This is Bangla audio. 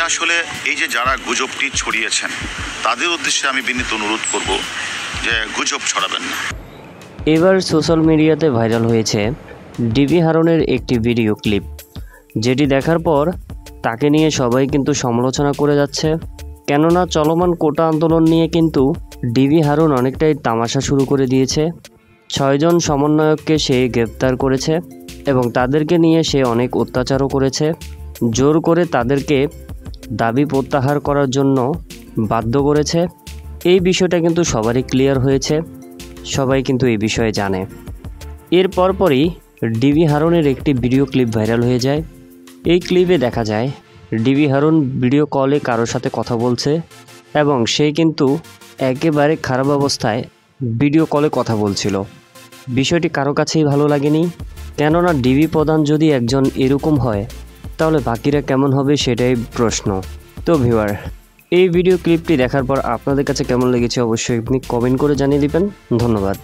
আসলে এই যে যারা গুজবটি ছড়িয়েছেন তাদের উদ্দেশ্যে আমি বিনীত অনুরোধ করব যে গুজব ছড়াবেন না। এবার সোশ্যাল মিডিয়াতে ভাইরাল হয়েছে ডিবি হারুনের একটি ভিডিও ক্লিপ, যেটি দেখার পর তাকে নিয়ে সবাই কিন্তু সমালোচনা করে যাচ্ছে। কেননা চলমান কোটা আন্দোলন নিয়ে কিন্তু ডিবি হারুন অনেকটাই তামাশা শুরু করে দিয়েছে। 6 জন সমন্বয়ককে সে গ্রেপ্তার করেছে এবং তাদেরকে নিয়ে সে অনেক অত্যাচারও করেছে। জোর করে তাদেরকে দাবি প্রত্যাহার করার জন্য বাধ্য করেছে। এই বিষয়টা কিন্তু সবারই ক্লিয়ার হয়েছে, সবাই কিন্তু এই বিষয়ে জানে। এর পরপরই ডিবি হারুনের একটি ভিডিও ক্লিপ ভাইরাল হয়ে যায়। এই ক্লিপে দেখা যায় ডিবি হারুন ভিডিও কলে কারোর সাথে কথা বলছে এবং সে কিন্তু একেবারে খারাপ অবস্থায় ভিডিও কলে কথা বলছিল। বিষয়টি কারো কাছেই ভালো লাগেনি, কেননা ডিবি প্রধান যদি একজন এরকম হয় তাহলে বাকিরা কেমন হবে সেটাই প্রশ্ন। তো ভিউয়ার, এই ভিডিও ক্লিপটি দেখার পর আপনাদের কাছে কেমন লেগেছে অবশ্যই আপনি কমেন্ট করে জানিয়ে দিবেন। ধন্যবাদ।